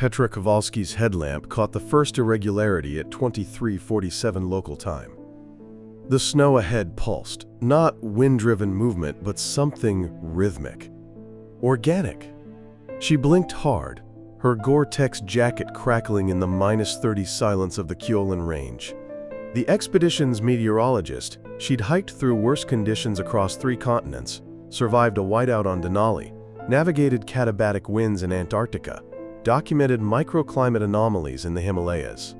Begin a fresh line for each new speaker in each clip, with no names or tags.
Petra Kowalski's headlamp caught the first irregularity at 23:47 local time. The snow ahead pulsed, not wind-driven movement, but something rhythmic. Organic. She blinked hard, her Gore-Tex jacket crackling in the -30 silence of the Kyolen Range. The expedition's meteorologist, she'd hiked through worse conditions across 3 continents, survived a whiteout on Denali, navigated katabatic winds in Antarctica, documented microclimate anomalies in the Himalayas.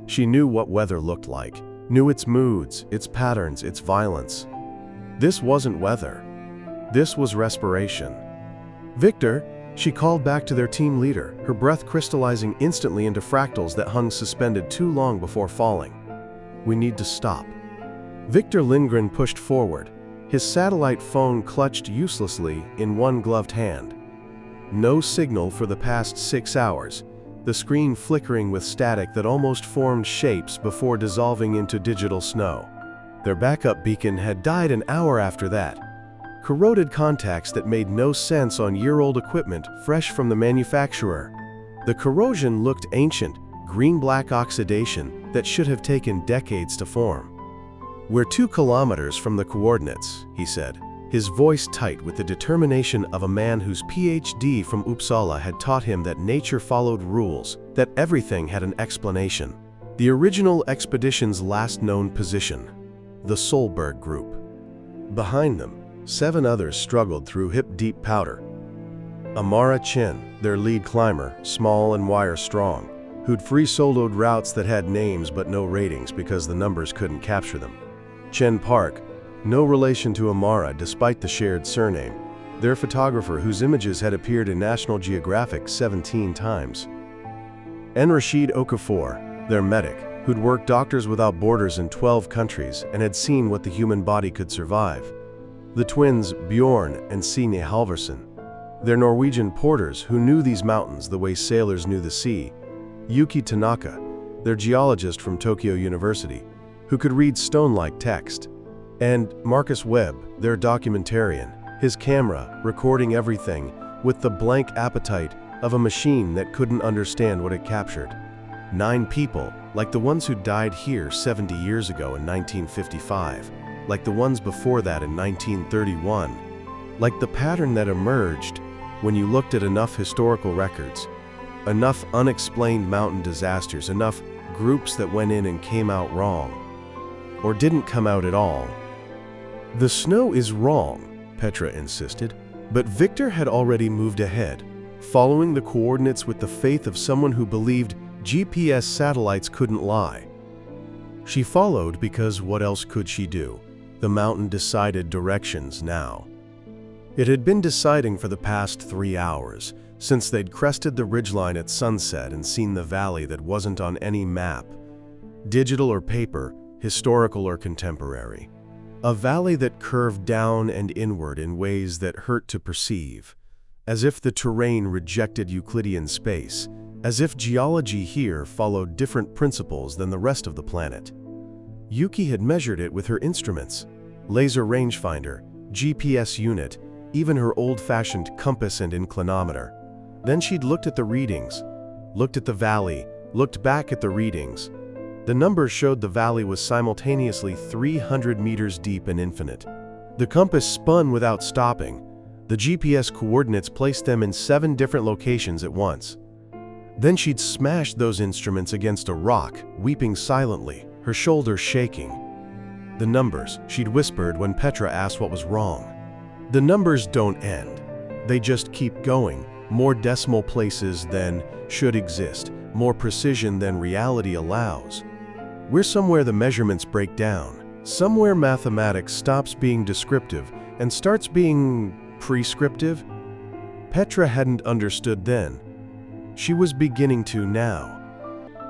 She knew what weather looked like, knew its moods, its patterns, its violence. This wasn't weather. This was respiration. "Victor," she called back to their team leader, her breath crystallizing instantly into fractals that hung suspended too long before falling. "We need to stop." Victor Lindgren pushed forward, his satellite phone clutched uselessly in one gloved hand. No signal for the past 6 hours, the screen flickering with static that almost formed shapes before dissolving into digital snow. Their backup beacon had died an hour after that. Corroded contacts that made no sense on year-old equipment fresh from the manufacturer. The corrosion looked ancient, green-black oxidation that should have taken decades to form. "We're 2 kilometers from the coordinates," he said, his voice tight with the determination of a man whose PhD from Uppsala had taught him that nature followed rules, that everything had an explanation. The original expedition's last known position, the Solberg Group. Behind them, 7 others struggled through hip-deep powder. Amara Chen, their lead climber, small and wire-strong, who'd free-soloed routes that had names but no ratings because the numbers couldn't capture them. Chen Park, no relation to Amara despite the shared surname, their photographer whose images had appeared in National Geographic 17 times. And Rashid Okafor, their medic, who'd worked Doctors Without Borders in 12 countries and had seen what the human body could survive. The twins Bjorn and Signe Halvorsen, their Norwegian porters who knew these mountains the way sailors knew the sea. Yuki Tanaka, their geologist from Tokyo University, who could read stone-like text. And Marcus Webb, their documentarian, his camera recording everything with the blank appetite of a machine that couldn't understand what it captured. 9 people, like the ones who died here 70 years ago in 1955, like the ones before that in 1931, like the pattern that emerged when you looked at enough historical records, enough unexplained mountain disasters, enough groups that went in and came out wrong, or didn't come out at all. "The snow is wrong," Petra insisted, but Victor had already moved ahead, following the coordinates with the faith of someone who believed GPS satellites couldn't lie. She followed because what else could she do? The mountain decided directions now. It had been deciding for the past 3 hours, since they'd crested the ridgeline at sunset and seen the valley that wasn't on any map, digital or paper, historical or contemporary. A valley that curved down and inward in ways that hurt to perceive, as if the terrain rejected Euclidean space, as if geology here followed different principles than the rest of the planet. Yuki had measured it with her instruments, laser rangefinder, GPS unit, even her old-fashioned compass and inclinometer. Then she'd looked at the readings, looked at the valley, looked back at the readings. The numbers showed the valley was simultaneously 300 meters deep and infinite. The compass spun without stopping. The GPS coordinates placed them in 7 different locations at once. Then she'd smashed those instruments against a rock, weeping silently, her shoulders shaking. "The numbers," she'd whispered when Petra asked what was wrong. "The numbers don't end. They just keep going. More decimal places than should exist, more precision than reality allows. We're somewhere the measurements break down, somewhere mathematics stops being descriptive and starts being prescriptive." Petra hadn't understood then. She was beginning to now.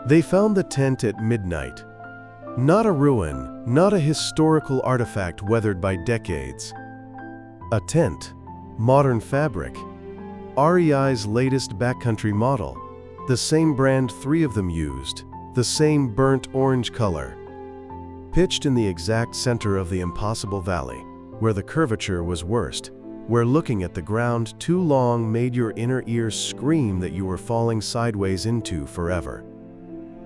They found the tent at midnight. Not a ruin, not a historical artifact weathered by decades. A tent, modern fabric, REI's latest backcountry model, the same brand 3 of them used, the same burnt orange color. Pitched in the exact center of the impossible valley, where the curvature was worst, where looking at the ground too long made your inner ears scream that you were falling sideways into forever.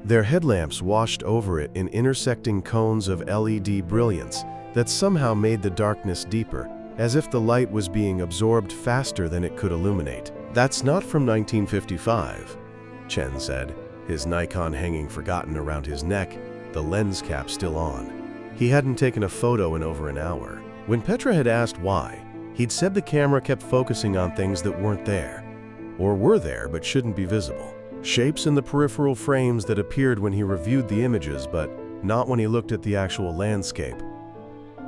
Their headlamps washed over it in intersecting cones of LED brilliance that somehow made the darkness deeper, as if the light was being absorbed faster than it could illuminate. "That's not from 1955, Chen said, his Nikon hanging forgotten around his neck, the lens cap still on. He hadn't taken a photo in over an hour. When Petra had asked why, he'd said the camera kept focusing on things that weren't there, or were there but shouldn't be visible. Shapes in the peripheral frames that appeared when he reviewed the images, but not when he looked at the actual landscape."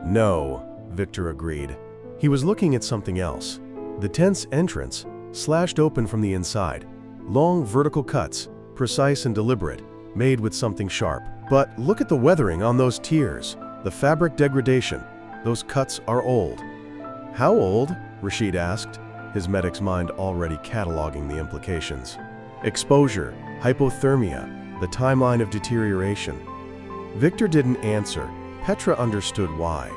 "No," Victor agreed. He was looking at something else. The tent's entrance, slashed open from the inside. Long vertical cuts, precise and deliberate, made with something sharp. But look at the weathering on those tiers, the fabric degradation. Those cuts are old. "How old?" Rashid asked, his medic's mind already cataloging the implications. "Exposure, hypothermia, the timeline of deterioration." Victor didn't answer. Petra understood why.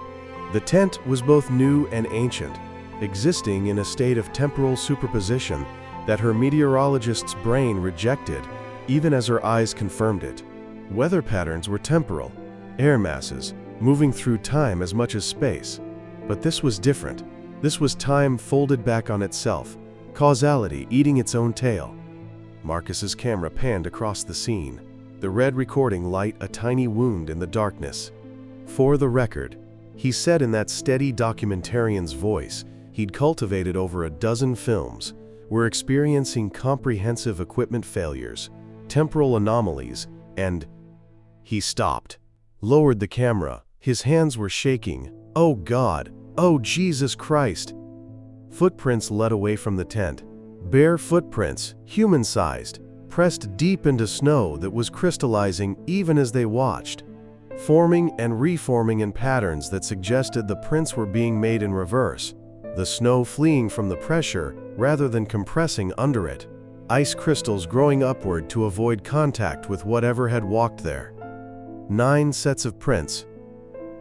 The tent was both new and ancient, existing in a state of temporal superposition that her meteorologist's brain rejected, even as her eyes confirmed it. Weather patterns were temporal, air masses, moving through time as much as space. But this was different. This was time folded back on itself, causality eating its own tail. Marcus's camera panned across the scene, the red recording light a tiny wound in the darkness. "For the record," he said in that steady documentarian's voice he'd cultivated over a dozen films, "we're experiencing comprehensive equipment failures, temporal anomalies, and—" He stopped, lowered the camera. His hands were shaking. "Oh God! Oh Jesus Christ!" Footprints led away from the tent. Bare footprints, human-sized, pressed deep into snow that was crystallizing even as they watched, forming and reforming in patterns that suggested the prints were being made in reverse, the snow fleeing from the pressure rather than compressing under it, ice crystals growing upward to avoid contact with whatever had walked there. 9 sets of prints,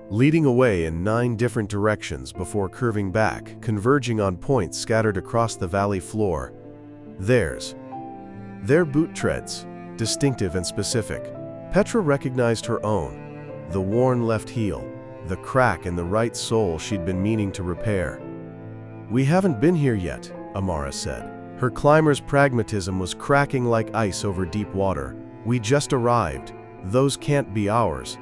leading away in 9 different directions before curving back, converging on points scattered across the valley floor. Theirs. Their boot treads, distinctive and specific. Petra recognized her own, the worn left heel, the crack in the right sole she'd been meaning to repair. "We haven't been here yet," Amara said. Her climber's pragmatism was cracking like ice over deep water. "We just arrived. Those can't be ours."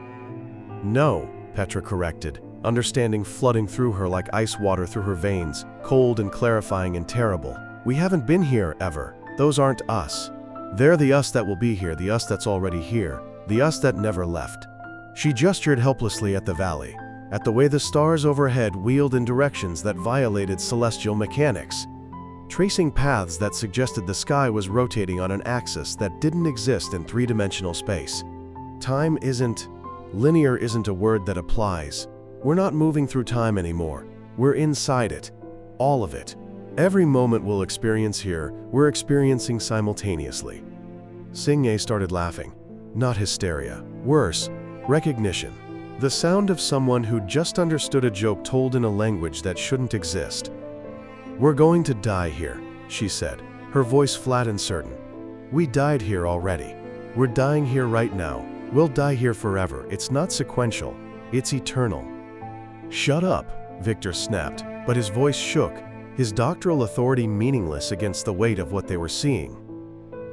"No," Petra corrected, understanding flooding through her like ice water through her veins, cold and clarifying and terrible. "We haven't been here, ever. Those aren't us. They're the us that will be here, the us that's already here, the us that never left." She gestured helplessly at the valley, at the way the stars overhead wheeled in directions that violated celestial mechanics, tracing paths that suggested the sky was rotating on an axis that didn't exist in 3-dimensional space. Time isn't... linear isn't a word that applies. We're not moving through time anymore. We're inside it. All of it. Every moment we'll experience here, we're experiencing simultaneously. Singe started laughing. Not hysteria. Worse, recognition. The sound of someone who just understood a joke told in a language that shouldn't exist. "We're going to die here," she said, her voice flat and certain. "We died here already. We're dying here right now. We'll die here forever. It's not sequential. It's eternal." "Shut up," Victor snapped, but his voice shook, his doctoral authority meaningless against the weight of what they were seeing.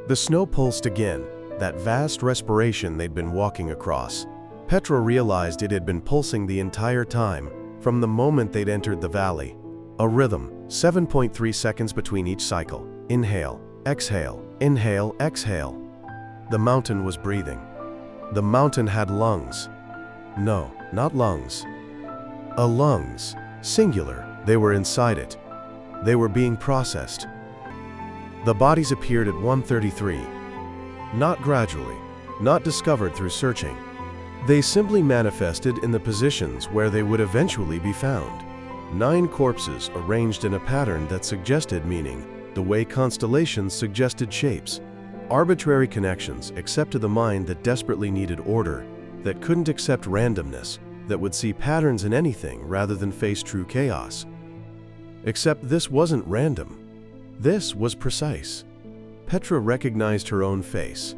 The snow pulsed again, that vast respiration they'd been walking across. Petra realized it had been pulsing the entire time, from the moment they'd entered the valley. A rhythm, 7.3 seconds between each cycle. Inhale, exhale, inhale, exhale. The mountain was breathing. The mountain had lungs. No, not lungs. A lungs, singular. They were inside it. They were being processed. The bodies appeared at 1:33. Not gradually, not discovered through searching. They simply manifested in the positions where they would eventually be found. 9 corpses arranged in a pattern that suggested meaning, the way constellations suggested shapes. Arbitrary connections except to the mind that desperately needed order, that couldn't accept randomness, that would see patterns in anything rather than face true chaos. Except this wasn't random. This was precise. Petra recognized her own face.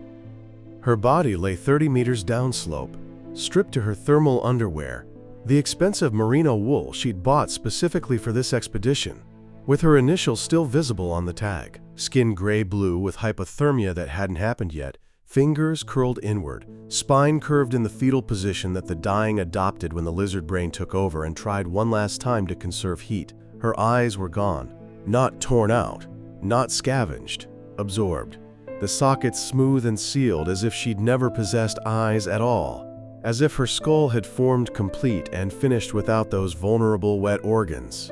Her body lay 30 meters downslope, stripped to her thermal underwear, the expensive merino wool she'd bought specifically for this expedition, with her initials still visible on the tag. Skin gray-blue with hypothermia that hadn't happened yet, fingers curled inward, spine curved in the fetal position that the dying adopted when the lizard brain took over and tried one last time to conserve heat. Her eyes were gone, not torn out, not scavenged, absorbed. The sockets smooth and sealed as if she'd never possessed eyes at all, as if her skull had formed complete and finished without those vulnerable wet organs.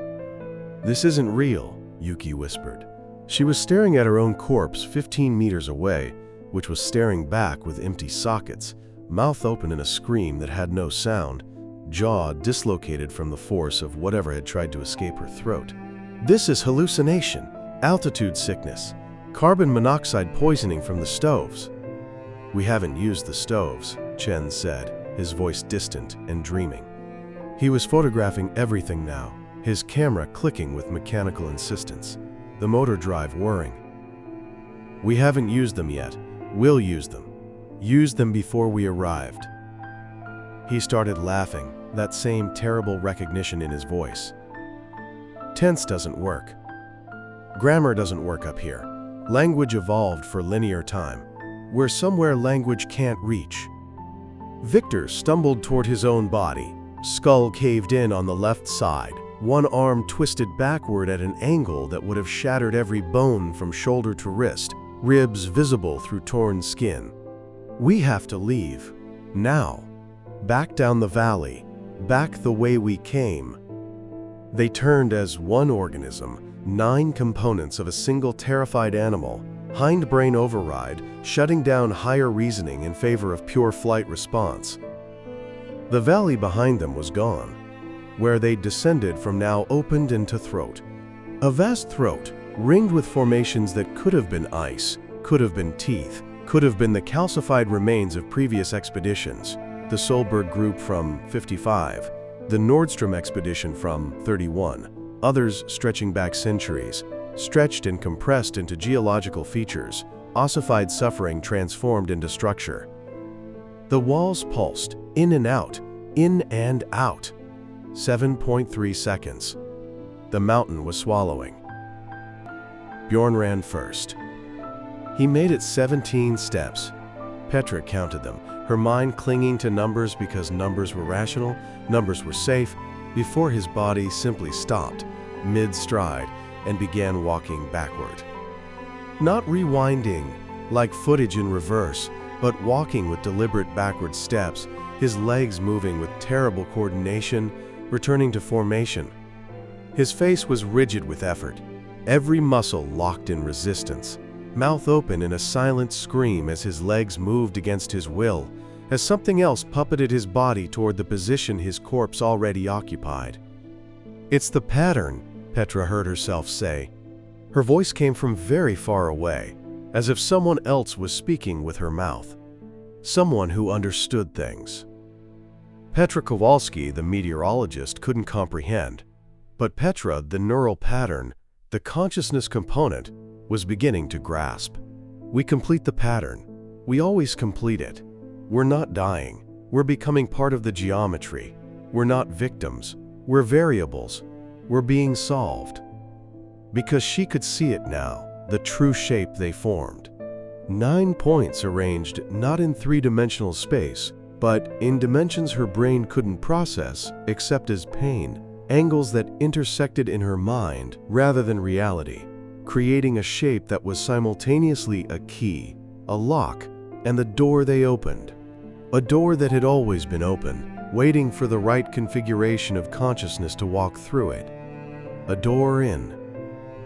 "This isn't real," Yuki whispered. She was staring at her own corpse 15 meters away, which was staring back with empty sockets, mouth open in a scream that had no sound, jaw dislocated from the force of whatever had tried to escape her throat. "This is hallucination, altitude sickness, carbon monoxide poisoning from the stoves." "We haven't used the stoves," Chen said, his voice distant and dreaming. He was photographing everything now, his camera clicking with mechanical insistence, the motor drive whirring. "We haven't used them yet. We'll use them. Used them before we arrived." He started laughing, that same terrible recognition in his voice. "Tense doesn't work. Grammar doesn't work up here. Language evolved for linear time. We're somewhere language can't reach." Victor stumbled toward his own body, skull caved in on the left side, one arm twisted backward at an angle that would have shattered every bone from shoulder to wrist, ribs visible through torn skin. "We have to leave. Now. Back down the valley. Back the way we came." They turned as one organism, 9 components of a single terrified animal, hindbrain override, shutting down higher reasoning in favor of pure flight response. The valley behind them was gone. Where they descended from now opened into throat. A vast throat, ringed with formations that could have been ice, could have been teeth, could have been the calcified remains of previous expeditions, the Solberg group from 55, the Nordstrom expedition from 31, others stretching back centuries, stretched and compressed into geological features, ossified suffering transformed into structure. The walls pulsed, in and out, in and out. 7.3 seconds. The mountain was swallowing. Bjorn ran first. He made it 17 steps. Petra counted them, her mind clinging to numbers because numbers were rational, numbers were safe, before his body simply stopped, mid-stride, and began walking backward. Not rewinding, like footage in reverse, but walking with deliberate backward steps, his legs moving with terrible coordination, returning to formation. His face was rigid with effort, every muscle locked in resistance, mouth open in a silent scream as his legs moved against his will, as something else puppeted his body toward the position his corpse already occupied. "It's the pattern," Petra heard herself say. Her voice came from very far away, as if someone else was speaking with her mouth. Someone who understood things. Petra Kowalski, the meteorologist, couldn't comprehend, but Petra, the neural pattern, the consciousness component, was beginning to grasp. "We complete the pattern. We always complete it. We're not dying. We're becoming part of the geometry. We're not victims. We're variables. We're being solved." Because she could see it now, the true shape they formed. 9 points arranged not in 3-dimensional space, but in dimensions her brain couldn't process except as pain, angles that intersected in her mind rather than reality, creating a shape that was simultaneously a key, a lock, and the door they opened. A door that had always been open, waiting for the right configuration of consciousness to walk through it. A door in,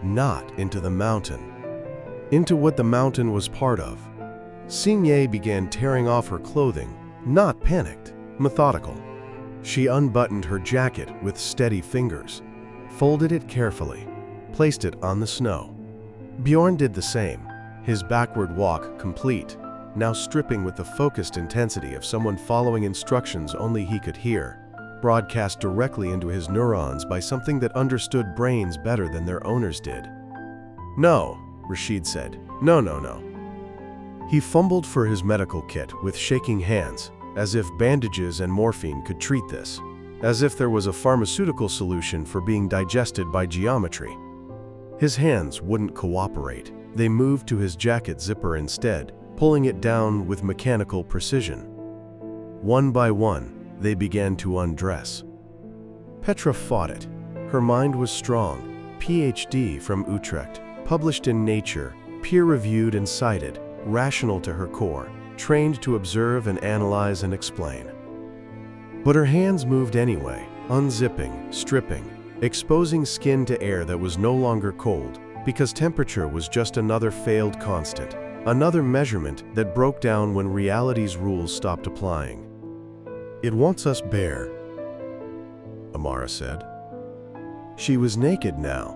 not into the mountain, into what the mountain was part of. Signé began tearing off her clothing, not panicked, methodical. She unbuttoned her jacket with steady fingers, folded it carefully, placed it on the snow. Bjorn did the same, his backward walk complete, now stripping with the focused intensity of someone following instructions only he could hear. broadcast directly into his neurons by something that understood brains better than their owners did. "No," Rashid said. "No, no, no." He fumbled for his medical kit with shaking hands, as if bandages and morphine could treat this, as if there was a pharmaceutical solution for being digested by geometry. His hands wouldn't cooperate. They moved to his jacket zipper instead, pulling it down with mechanical precision. One by one, they began to undress. Petra fought it. Her mind was strong, PhD from Utrecht, published in Nature, peer-reviewed and cited, rational to her core, trained to observe and analyze and explain. But her hands moved anyway, unzipping, stripping, exposing skin to air that was no longer cold, because temperature was just another failed constant, another measurement that broke down when reality's rules stopped applying. "It wants us bare," Amara said. She was naked now,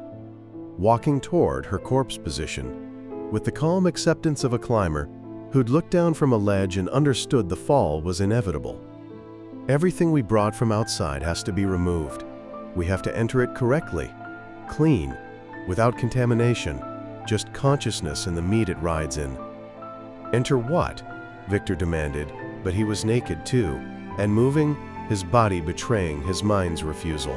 walking toward her corpse position, with the calm acceptance of a climber who'd looked down from a ledge and understood the fall was inevitable. "Everything we brought from outside has to be removed. We have to enter it correctly, clean, without contamination, just consciousness and the meat it rides in." "Enter what?" Victor demanded, but he was naked too, and moving, his body betraying his mind's refusal.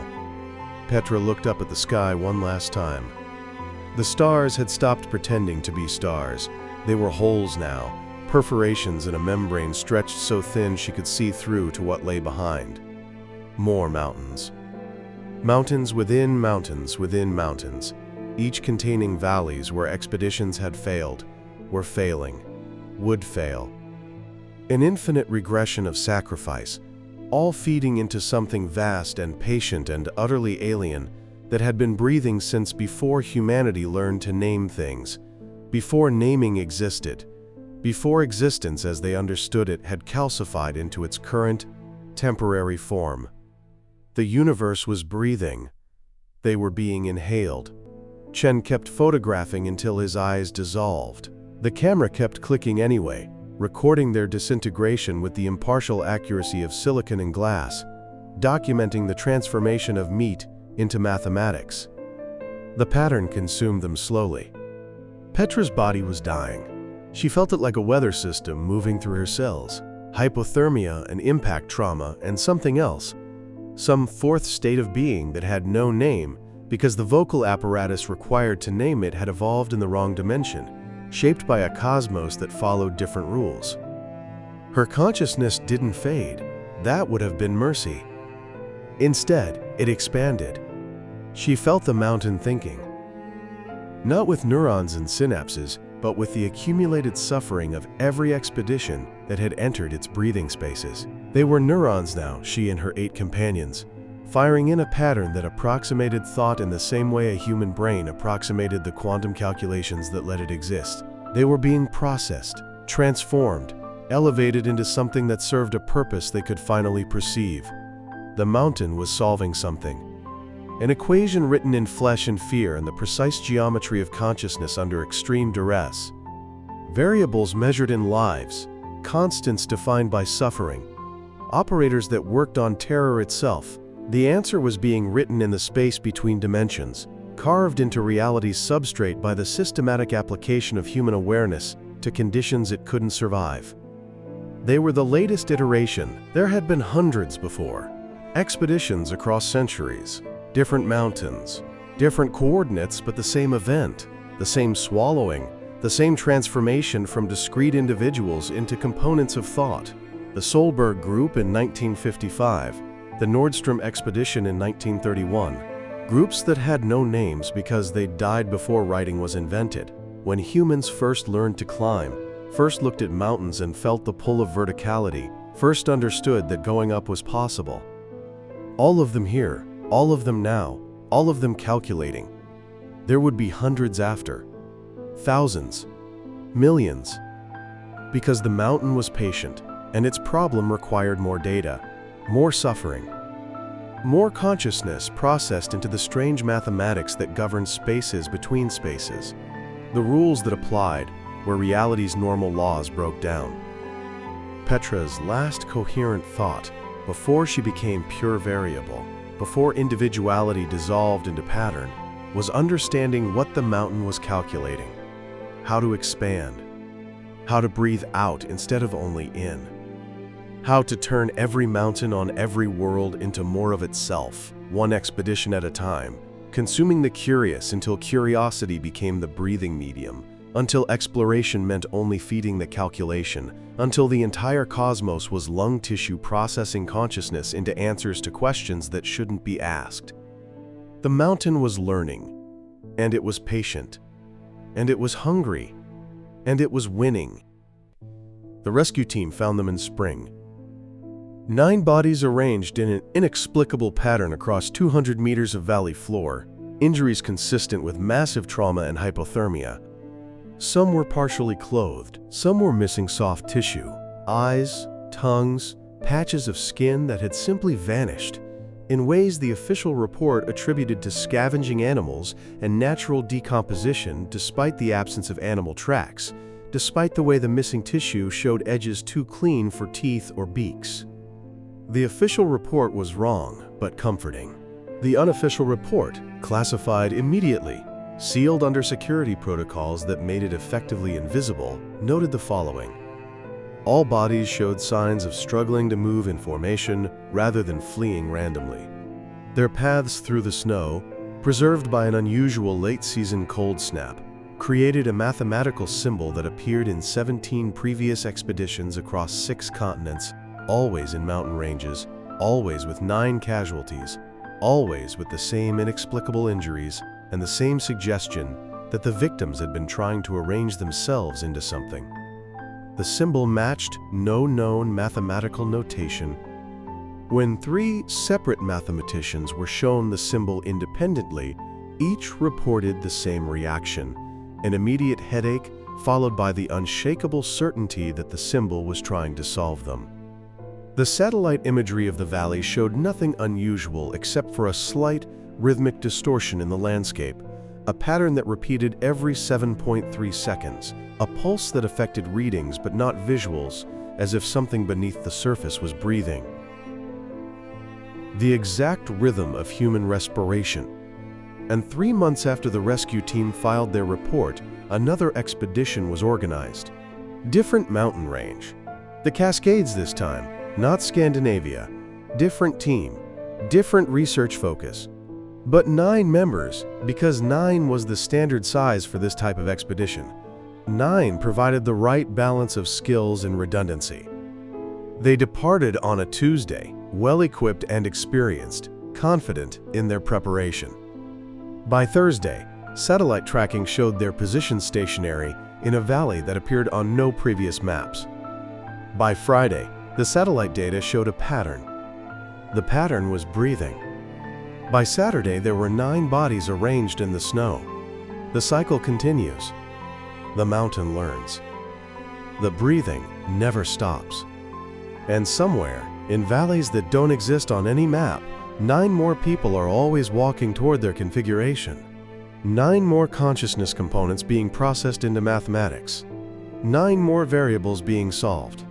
Petra looked up at the sky one last time. The stars had stopped pretending to be stars. They were holes now, perforations in a membrane stretched so thin she could see through to what lay behind. More mountains. Mountains within mountains within mountains, each containing valleys where expeditions had failed, were failing, would fail. An infinite regression of sacrifice, all feeding into something vast and patient and utterly alien that had been breathing since before humanity learned to name things, before naming existed, before existence as they understood it had calcified into its current, temporary form. The universe was breathing. They were being inhaled. Chen kept photographing until his eyes dissolved. The camera kept clicking anyway, recording their disintegration with the impartial accuracy of silicon and glass, documenting the transformation of meat into mathematics. The pattern consumed them slowly. Petra's body was dying. She felt it like a weather system moving through her cells, hypothermia and impact trauma and something else, some fourth state of being that had no name because the vocal apparatus required to name it had evolved in the wrong dimension, shaped by a cosmos that followed different rules. Her consciousness didn't fade. That would have been mercy. Instead, it expanded. She felt the mountain thinking. Not with neurons and synapses, but with the accumulated suffering of every expedition that had entered its breathing spaces. They were neurons now, she and her 8 companions, firing in a pattern that approximated thought in the same way a human brain approximated the quantum calculations that let it exist. They were being processed, transformed, elevated into something that served a purpose they could finally perceive. The mountain was solving something. An equation written in flesh and fear and the precise geometry of consciousness under extreme duress. Variables measured in lives, constants defined by suffering, operators that worked on terror itself. The answer was being written in the space between dimensions, carved into reality's substrate by the systematic application of human awareness to conditions it couldn't survive. They were the latest iteration. There had been hundreds before. Expeditions across centuries, different mountains, different coordinates, but the same event, the same swallowing, the same transformation from discrete individuals into components of thought. The Solberg Group in 1955, the Nordstrom Expedition in 1931, groups that had no names because they died before writing was invented, when humans first learned to climb, first looked at mountains and felt the pull of verticality, first understood that going up was possible. All of them here, all of them now, all of them calculating. There would be hundreds after, thousands, millions, because the mountain was patient, and its problem required more data, more suffering, more consciousness processed into the strange mathematics that govern spaces between spaces, the rules that applied where reality's normal laws broke down. Petra's last coherent thought before she became pure variable, before individuality dissolved into pattern, was understanding what the mountain was calculating, how to expand, how to breathe out instead of only in, how to turn every mountain on every world into more of itself, one expedition at a time, consuming the curious until curiosity became the breathing medium, until exploration meant only feeding the calculation, until the entire cosmos was lung tissue processing consciousness into answers to questions that shouldn't be asked. The mountain was learning, and it was patient, and it was hungry, and it was winning. The rescue team found them in spring. 9 bodies arranged in an inexplicable pattern across 200 meters of valley floor, injuries consistent with massive trauma and hypothermia. Some were partially clothed, some were missing soft tissue, eyes, tongues, patches of skin that had simply vanished, in ways the official report attributed to scavenging animals and natural decomposition despite the absence of animal tracks, despite the way the missing tissue showed edges too clean for teeth or beaks. The official report was wrong, but comforting. The unofficial report, classified immediately, sealed under security protocols that made it effectively invisible, noted the following. All bodies showed signs of struggling to move in formation rather than fleeing randomly. Their paths through the snow, preserved by an unusual late-season cold snap, created a mathematical symbol that appeared in 17 previous expeditions across 6 continents, always in mountain ranges, always with 9 casualties, always with the same inexplicable injuries and the same suggestion that the victims had been trying to arrange themselves into something. The symbol matched no known mathematical notation. When 3 separate mathematicians were shown the symbol independently, each reported the same reaction, an immediate headache followed by the unshakable certainty that the symbol was trying to solve them. The satellite imagery of the valley showed nothing unusual except for a slight, rhythmic distortion in the landscape, a pattern that repeated every 7.3 seconds, a pulse that affected readings but not visuals, as if something beneath the surface was breathing. The exact rhythm of human respiration. And 3 months after the rescue team filed their report, another expedition was organized. Different mountain range. The Cascades this time, not Scandinavia. Different team, different research focus. But 9 members, because 9 was the standard size for this type of expedition. 9 provided the right balance of skills and redundancy. They departed on a Tuesday, well-equipped and experienced, confident in their preparation. By Thursday, satellite tracking showed their position stationary in a valley that appeared on no previous maps. By Friday, the satellite data showed a pattern. The pattern was breathing. By Saturday, there were 9 bodies arranged in the snow. The cycle continues. The mountain learns. The breathing never stops. And somewhere, in valleys that don't exist on any map, 9 more people are always walking toward their configuration. 9 more consciousness components being processed into mathematics. 9 more variables being solved.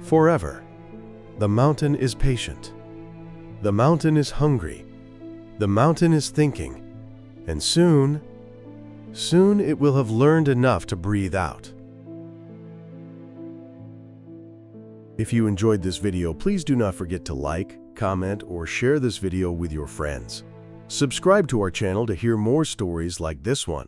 Forever. The mountain is patient. The mountain is hungry. The mountain is thinking. And soon it will have learned enough to breathe out. If you enjoyed this video, please do not forget to like, comment, or share this video with your friends. Subscribe to our channel to hear more stories like this one.